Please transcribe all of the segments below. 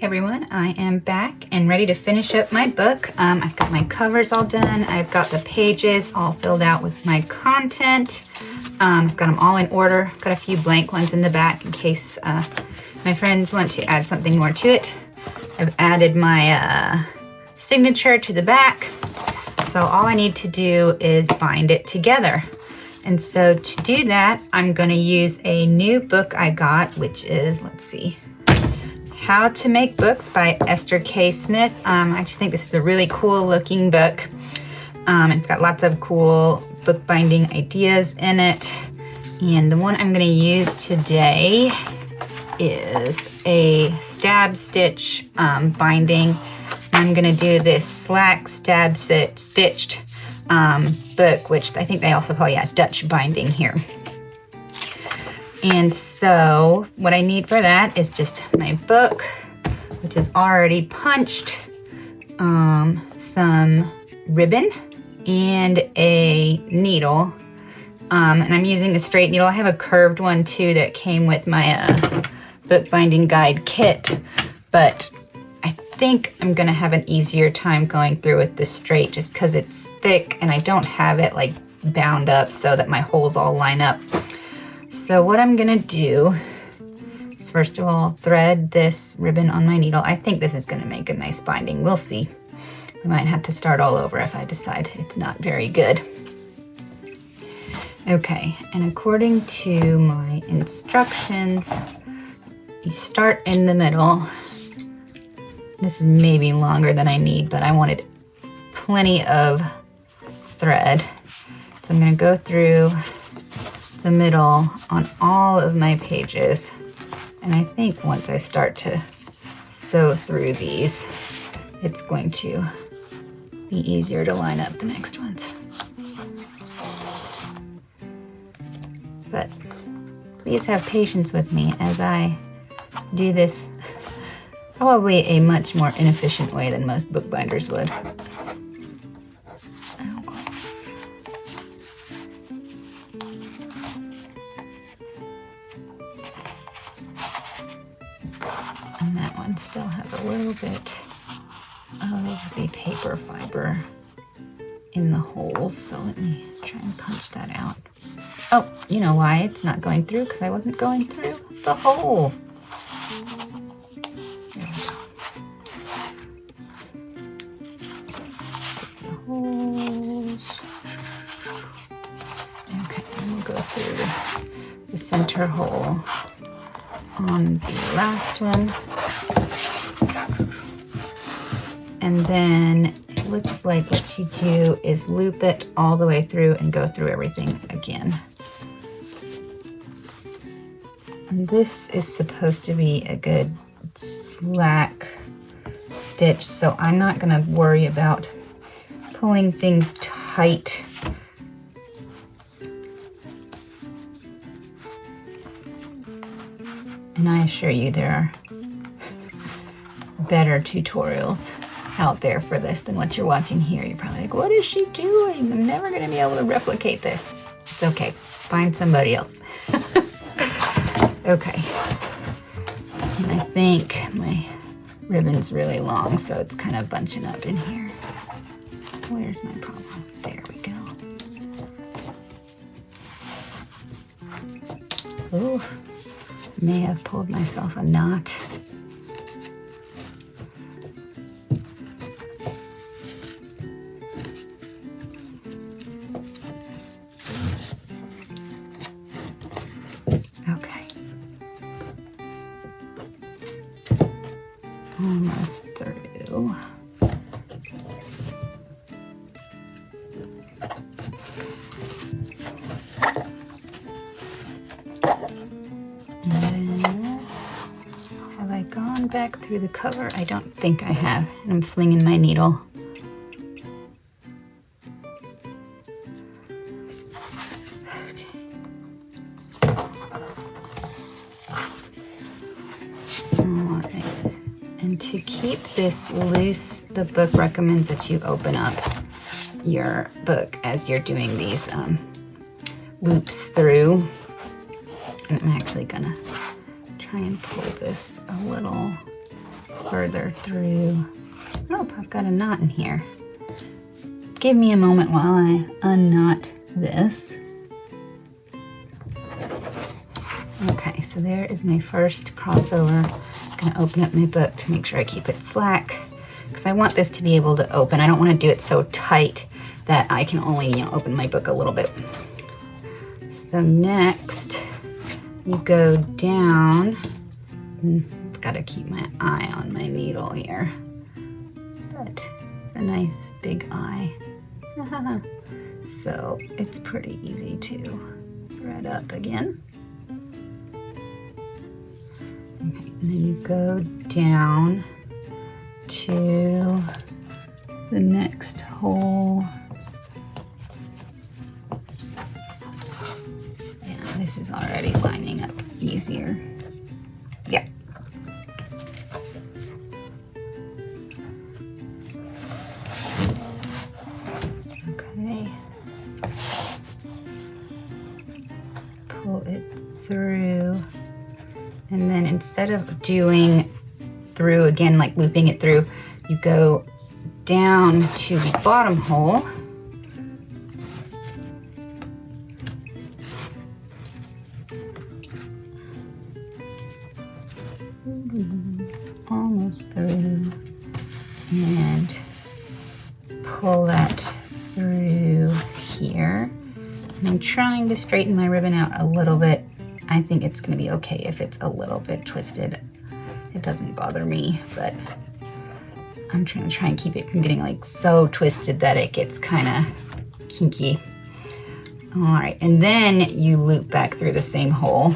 everyone, I am back and ready to finish up my book. I've got my covers all done. I've got the pages all filled out with my content. I've got them all in order. Got a few blank ones in the back in case my friends want to add something more to it. I've added my signature to the back. So all I need to do is bind it together. And so to do that, I'm going to use a new book I got, which is, let's see, How to Make Books by Esther K. Smith. I just think this is a really cool looking book. It's got lots of cool bookbinding ideas in it. And the one I'm going to use today is a stab stitch binding. I'm going to do this slack stab stitched book, which I think they also call, Dutch binding here. And so what I need for that is just my book, which is already punched, some ribbon, and a needle. And I'm using a straight needle. I have a curved one too that came with my bookbinding guide kit, but I think I'm gonna have an easier time going through with this straight just because it's thick and I don't have it like bound up so that my holes all line up. So what I'm gonna do is first of all thread this ribbon on my needle. I think this is gonna make a nice binding. We'll see. I might have to start all over if I decide it's not very good. Okay, and according to my instructions, you start in the middle. This is maybe longer than I need, but I wanted plenty of thread. So I'm gonna go through the middle on all of my pages. And I think once I start to sew through these, it's going to be easier to line up the next ones. But please have patience with me as I do this probably a much more inefficient way than most bookbinders would. And that one still has a little bit of the paper fiber in the holes, so let me try and punch that out. Oh, you know why it's not going through? Because I wasn't going through the hole. There we go. The holes. Okay, and we'll go through the center hole on the last one. And then it looks like what you do is loop it all the way through and go through everything again. And this is supposed to be a good slack stitch, so I'm not going to worry about pulling things tight. And I assure you there are better tutorials out there for this than what you're watching here. You're probably like, what is she doing? I'm never going to be able to replicate this. It's okay. Find somebody else. Okay. And I think my ribbon's really long, so it's kind of bunching up in here. Where's my problem? There we go. Oh, may have pulled myself a knot. Almost through. Have I gone back through the cover? I don't think I have. I'm flinging my needle. And to keep this loose, the book recommends that you open up your book as you're doing these loops through. And I'm actually gonna try and pull this a little further through. Oh, I've got a knot in here. Give me a moment while I unknot this. Okay, so there is my first crossover. I'm gonna open up my book to make sure I keep it slack because I want this to be able to open. I don't want to do it so tight that I can only, open my book a little bit. So next, you go down. I've got to keep my eye on my needle here, but it's a nice big eye. So it's pretty easy to thread up again. Okay, and then you go down to the next hole. Yeah, this is already lining up easier. Yeah. Okay. Pull it through. And then instead of doing through again, like looping it through, you go down to the bottom hole. Almost through. And pull that through here. And I'm trying to straighten my ribbon out a little bit. I think it's going to be okay if it's a little bit twisted. It doesn't bother me, but I'm trying to keep it from getting like so twisted that it gets kind of kinky. All right, and then you loop back through the same hole.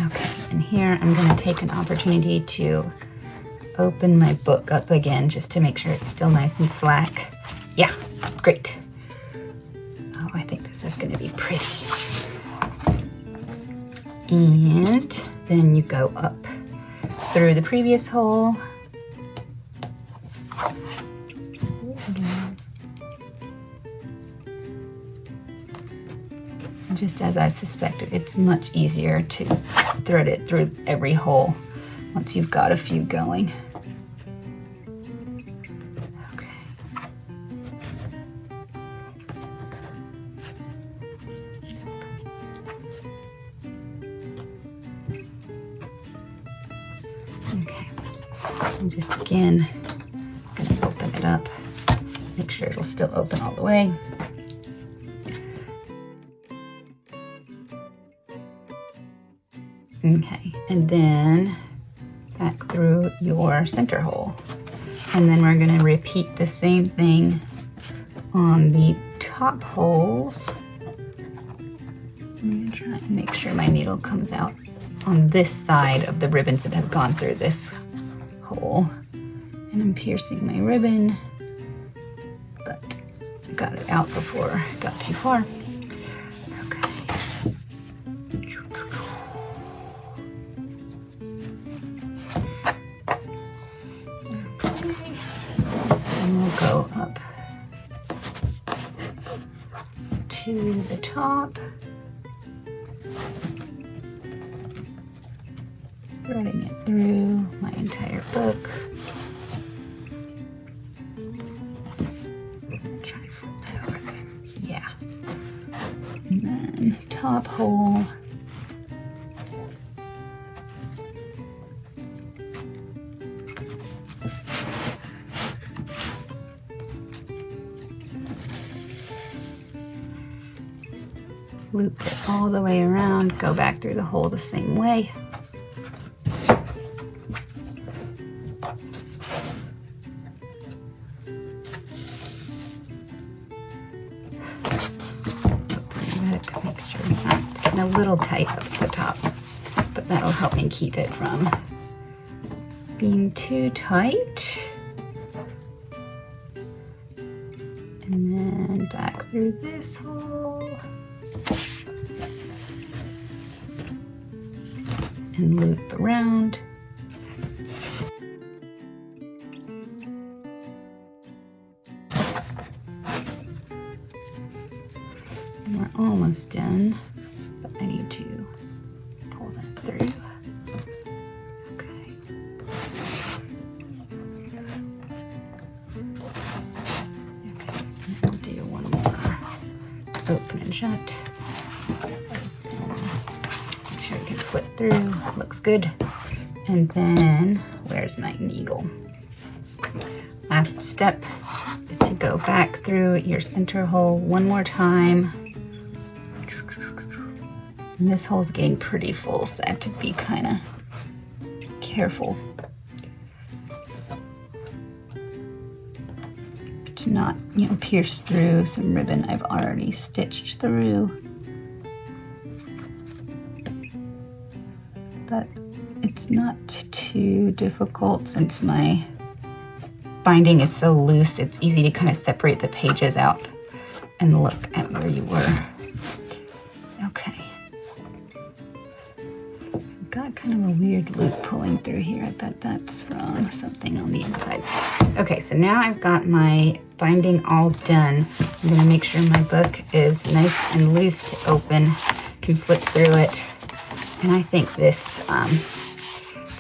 Okay, and here I'm going to take an opportunity to open my book up again just to make sure it's still nice and slack. Yeah, great. Oh, I think this is going to be pretty. And then you go up through the previous hole. Just as I suspected, it's much easier to thread it through every hole once you've got a few going. Okay. Okay. And just again, I'm gonna open it up, make sure it'll still open all the way. Okay, and then back through your center hole. And then we're gonna repeat the same thing on the top holes. I'm gonna try and make sure my needle comes out on this side of the ribbons that have gone through this hole. And I'm piercing my ribbon, but I got it out before I got too far. Go up to the top, threading it through my entire book. Try to flip that over there. Yeah. And then top hole. Loop it all the way around, go back through the hole the same way. Make sure it's getting a little tight up the top, but that'll help me keep it from being too tight. through this hole. And loop around. And we're almost done, but I need to pull that through. Okay. Okay, I'll do one more. Open and shut. Make sure I can flip through. Looks good. And then, where's my needle? Last step is to go back through your center hole one more time. And this hole's getting pretty full, so I have to be kind of careful to not, pierce through some ribbon I've already stitched through. But it's not too difficult since my binding is so loose. It's easy to kind of separate the pages out and look at where you were. Okay. Got kind of a weird loop pulling through here. I bet that's from something on the inside. Okay, so now I've got my binding all done. I'm gonna make sure my book is nice and loose to open. Can flip through it. And I think this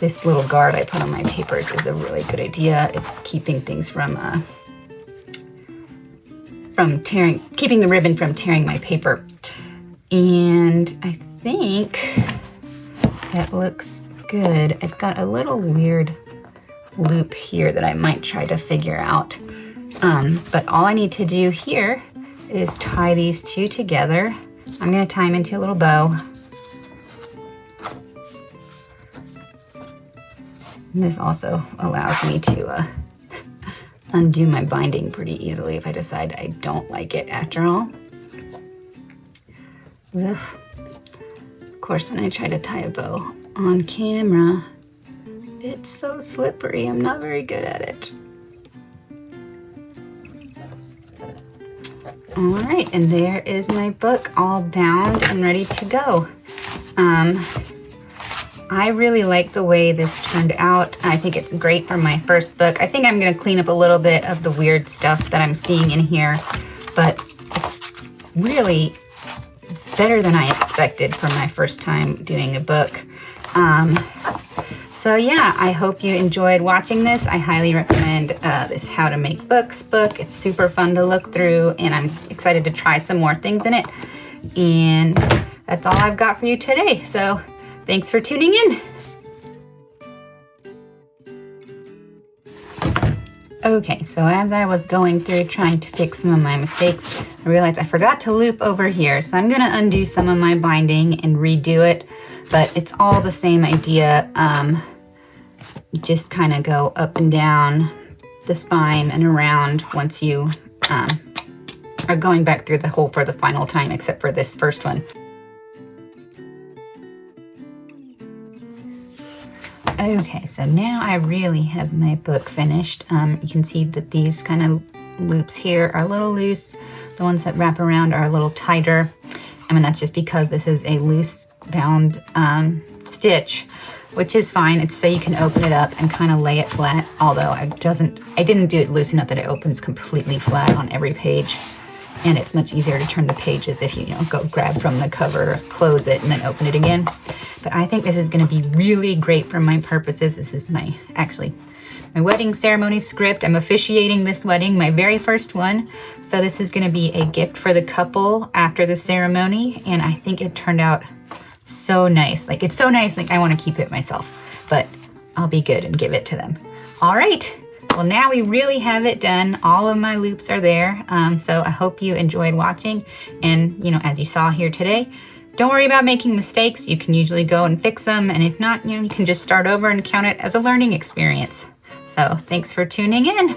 this little guard I put on my papers is a really good idea. It's keeping things from tearing, keeping the ribbon from tearing my paper. And I think that looks good. I've got a little weird loop here that I might try to figure out. But all I need to do here is tie these two together. I'm gonna tie them into a little bow. And this also allows me to undo my binding pretty easily if I decide I don't like it after all. Ugh. Of course, when I try to tie a bow on camera, it's so slippery. I'm not very good at it. All right, and there is my book all bound and ready to go. I really like the way this turned out. I think it's great for my first book. I think I'm gonna clean up a little bit of the weird stuff that I'm seeing in here, but it's really better than I expected for my first time doing a book. So yeah, I hope you enjoyed watching this. I highly recommend this How to Make Books book. It's super fun to look through, and I'm excited to try some more things in it. And that's all I've got for you today. So thanks for tuning in. Okay, so as I was going through trying to fix some of my mistakes, I realized I forgot to loop over here. So I'm gonna undo some of my binding and redo it, but it's all the same idea. You just kind of go up and down the spine and around once you are going back through the hole for the final time, except for this first one. Okay, so now I really have my book finished. You can see that these kind of loops here are a little loose. The ones that wrap around are a little tighter. I mean, that's just because this is a loose bound stitch, which is fine. It's so you can open it up and kind of lay it flat, although I didn't do it loose enough that it opens completely flat on every page. And it's much easier to turn the pages if you go grab from the cover, close it, and then open it again. But I think this is going to be really great for my purposes. This is my wedding ceremony script. I'm officiating this wedding, my very first one. So this is going to be a gift for the couple after the ceremony. And I think it turned out so nice. Like, it's so nice, like I want to keep it myself. But I'll be good and give it to them. All right. Well, now we really have it done. All of my loops are there. So I hope you enjoyed watching. And, as you saw here today, don't worry about making mistakes. You can usually go and fix them. And if not, you can just start over and count it as a learning experience. So thanks for tuning in.